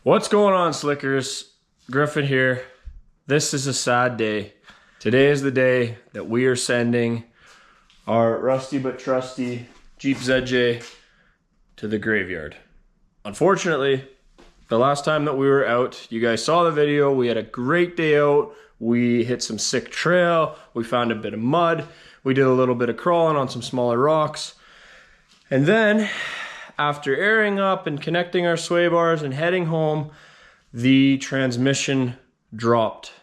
What's going on, Slickers? Griffin here. This is a sad day. Today is the day that we are sending our rusty but trusty Jeep ZJ to the graveyard. Unfortunately, the last time that we were out, you guys saw the video, we had a great day out. We hit some sick trail, we found a bit of mud, we did a little bit of crawling on some smaller rocks. And then, after airing up and connecting our sway bars and heading home, the transmission dropped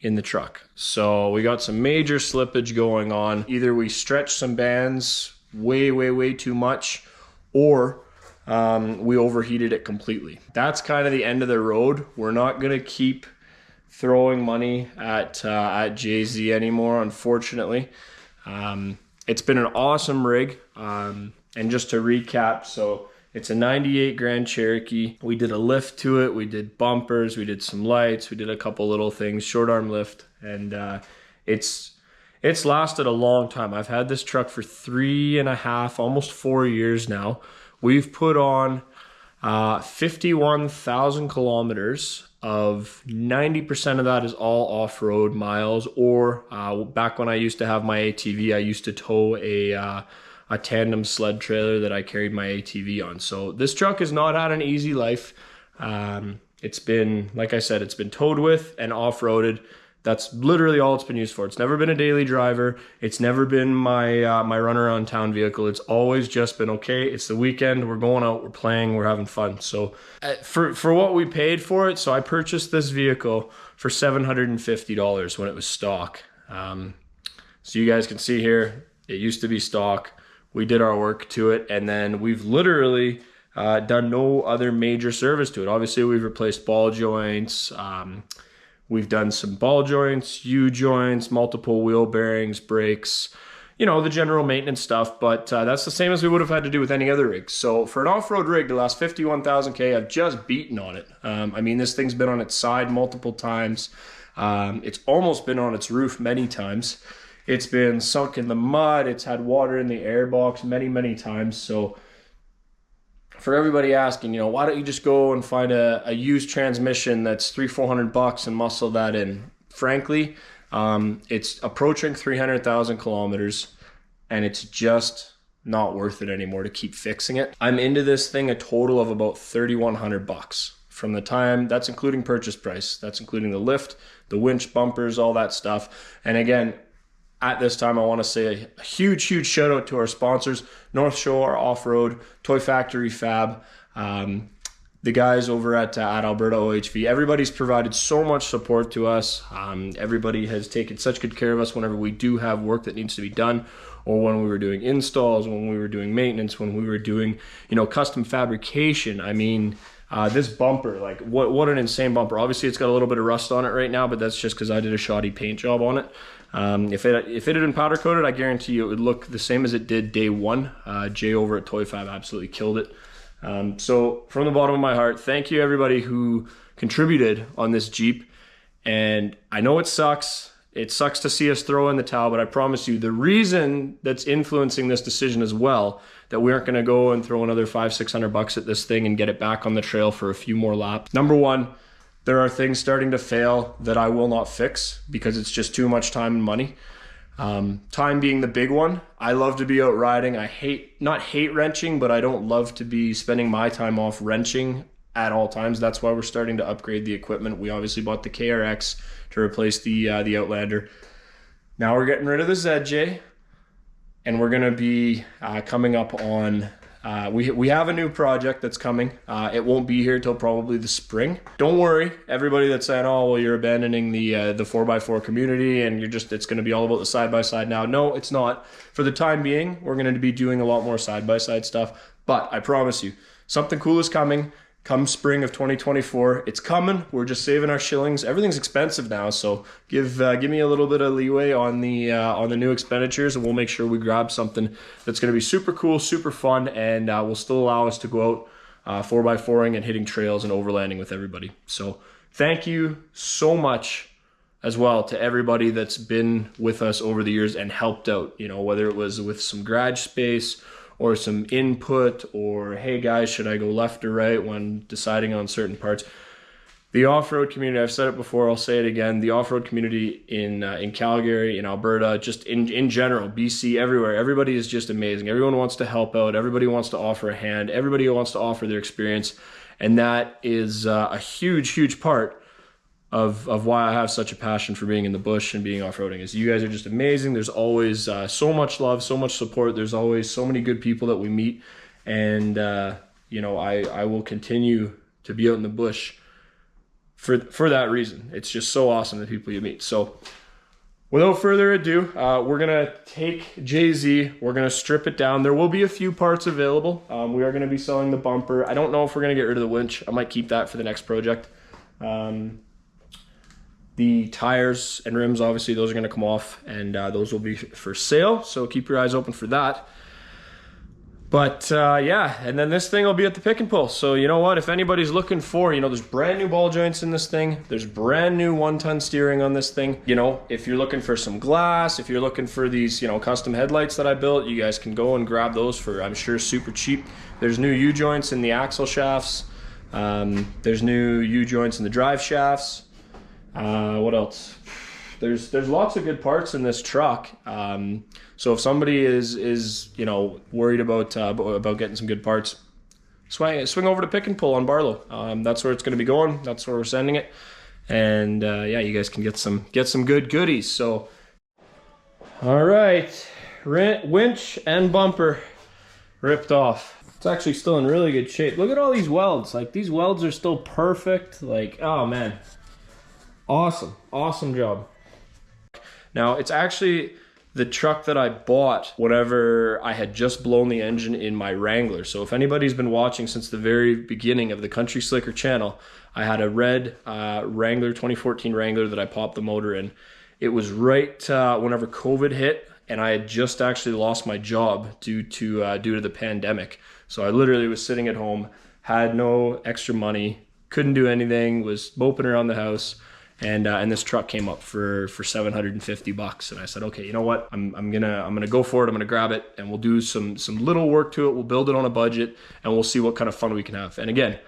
in the truck. So we got some major slippage going on. Either we stretched some bands way too much, or we overheated it completely. That's kind of the end of the road. We're not gonna keep throwing money at JZ anymore, unfortunately. It's been an awesome rig. And just to recap, so it's a 98 Grand Cherokee. We did a lift to it, we did bumpers, we did some lights, we did a couple little things, short arm lift, and it's lasted a long time. I've had this truck for 3.5, almost 4 years now. We've put on 51,000 kilometers. Of 90% of that is all off-road miles, or back when I used to have my ATV, I used to tow a tandem sled trailer that I carried my ATV on. So this truck has not had an easy life. It's been, like I said, it's been towed with and off-roaded. That's literally all it's been used for. It's never been a daily driver. It's never been my my run around town vehicle. It's always just been, okay, it's the weekend, we're going out, we're playing, we're having fun. So for what we paid for it, so I purchased this vehicle for $750 when it was stock. So you guys can see here, it used to be stock. We did our work to it, and then we've literally done no other major service to it. Obviously, we've replaced ball joints. We've done some ball joints, U-joints, multiple wheel bearings, brakes, you know, the general maintenance stuff, but that's the same as we would have had to do with any other rig. So for an off-road rig to last 51,000 K, I've just beaten on it. I mean, this thing's been on its side multiple times. It's almost been on its roof many times. It's been sunk in the mud. It's had water in the air box many times. So for everybody asking, you know, why don't you just go and find a used transmission that's $300-400 and muscle that in? Frankly, it's approaching 300,000 kilometers, and it's just not worth it anymore to keep fixing it. I'm into this thing a total of about $3,100 from the time, that's including purchase price. That's including the lift, the winch, bumpers, all that stuff. And again, at this time, I want to say a huge shout out to our sponsors, North Shore Off-Road, Toy Factory Fab, the guys over at Alberta OHV. Everybody's provided so much support to us. Everybody has taken such good care of us whenever we do have work that needs to be done, or when we were doing installs, when we were doing maintenance, when we were doing, you know, custom fabrication. I mean, this bumper, like what an insane bumper. Obviously, it's got a little bit of rust on it right now, but that's just because I did a shoddy paint job on it. If it had been powder coated, I guarantee you it would look the same as it did day one. Jay over at Toy Fab absolutely killed it. So from the bottom of my heart, thank you everybody who contributed on this Jeep. And I know it sucks. It sucks to see us throw in the towel, but I promise you the reason that's influencing this decision as well, that we aren't going to go and throw another $500-600 at this thing and get it back on the trail for a few more laps. Number one, there are things starting to fail that I will not fix because it's just too much time and money. Time being the big one. I love to be out riding. I not hate wrenching, but I don't love to be spending my time off wrenching at all times. That's why we're starting to upgrade the equipment. We obviously bought the KRX to replace the Outlander. Now we're getting rid of the ZJ, and we're going to be coming up on we have a new project that's coming. It won't be here till probably the spring. Don't worry, everybody that's saying, oh, well, you're abandoning the 4x4 community and it's going to be all about the side-by-side now. No, it's not. For the time being, we're going to be doing a lot more side-by-side stuff. But I promise you, something cool is coming. Come spring of 2024, it's coming. We're just saving our shillings. Everything's expensive now, so give me a little bit of leeway on the new expenditures, and we'll make sure we grab something that's going to be super cool, super fun, and will still allow us to go out 4x4ing and hitting trails and overlanding with everybody. So thank you so much as well to everybody that's been with us over the years and helped out. You know, whether it was with some garage space or some input, or hey guys, should I go left or right when deciding on certain parts. The off-road community, I've said it before, I'll say it again, the off-road community in Calgary, in Alberta, just in general, BC, everywhere, everybody is just amazing. Everyone wants to help out. Everybody wants to offer a hand. Everybody wants to offer their experience. And that is a huge, huge part of why I have such a passion for being in the bush and being off-roading, is you guys are just amazing. There's always so much love, so much support. There's always so many good people that we meet. And, I will continue to be out in the bush for that reason. It's just so awesome, the people you meet. So without further ado, we're gonna take Jay-Z, we're gonna strip it down. There will be a few parts available. We are gonna be selling the bumper. I don't know if we're gonna get rid of the winch. I might keep that for the next project. The tires and rims, obviously those are gonna come off, and those will be for sale, so keep your eyes open for that. But yeah, and then this thing will be at the pick and pull. So you know what, if anybody's looking for, there's brand new ball joints in this thing. There's brand new 1-ton steering on this thing. If you're looking for some glass, if you're looking for these, custom headlights that I built, you guys can go and grab those for, I'm sure, super cheap. There's new U-joints in the axle shafts. There's new U-joints in the drive shafts. What else? There's lots of good parts in this truck. So if somebody is worried about getting some good parts, swing over to Pick and Pull on Barlow. That's where it's going to be going. That's where we're sending it. And yeah, you guys can get some good goodies. So all right, winch and bumper ripped off. It's actually still in really good shape. Look at all these welds. Like, these welds are still perfect. Like, oh man, awesome job. Now, it's actually the truck that I bought whenever I had just blown the engine in my Wrangler. So if anybody's been watching since the very beginning of the Country Slicker channel, I had a red Wrangler, 2014 Wrangler that I popped the motor in. It was right whenever COVID hit, and I had just actually lost my job due to the pandemic. So I literally was sitting at home, had no extra money, couldn't do anything, was moping around the house. And this truck came up for $750, and I said, okay, you know what? I'm gonna go for it. I'm gonna grab it, and we'll do some little work to it. We'll build it on a budget, and we'll see what kind of fun we can have. And again,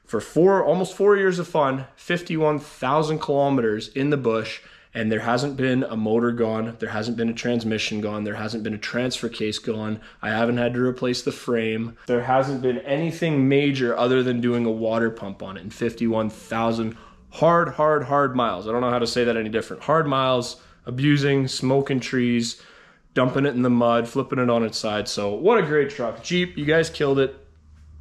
for almost 4 years of fun, 51,000 kilometers in the bush, and there hasn't been a motor gone, there hasn't been a transmission gone, there hasn't been a transfer case gone. I haven't had to replace the frame. There hasn't been anything major other than doing a water pump on it in 51,000 hard miles. I don't know how to say that any different. Hard miles, abusing, smoking trees, dumping it in the mud, flipping it on its side. So what a great truck. Jeep, you guys killed it.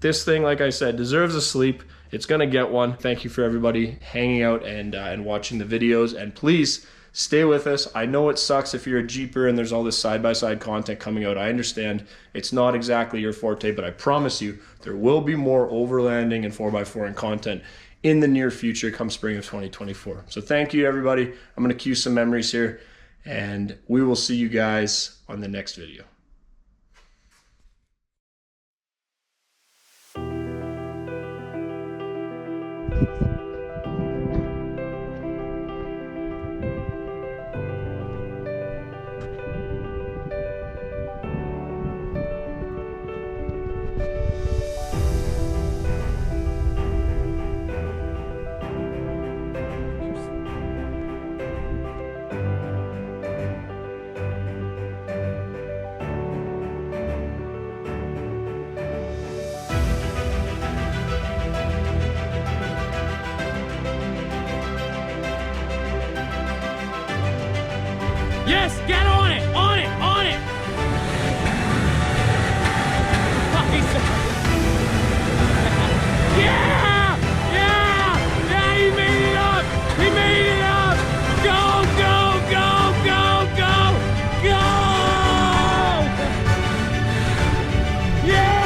This thing, like I said, deserves a sleep. It's gonna get one. Thank you for everybody hanging out and watching the videos, and please stay with us. I know it sucks if you're a Jeeper and there's all this side-by-side content coming out. I understand it's not exactly your forte, but I promise you there will be more overlanding and 4x4 and content in the near future come spring of 2024. So thank you, everybody. I'm going to cue some memories here, and we will see you guys on the next video. Yes, get on it, on it, on it. Yeah, yeah, yeah, he made it up. He made it up. Go, go, go, go, go, go. Yeah.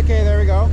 okay, there we go.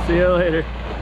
See you later.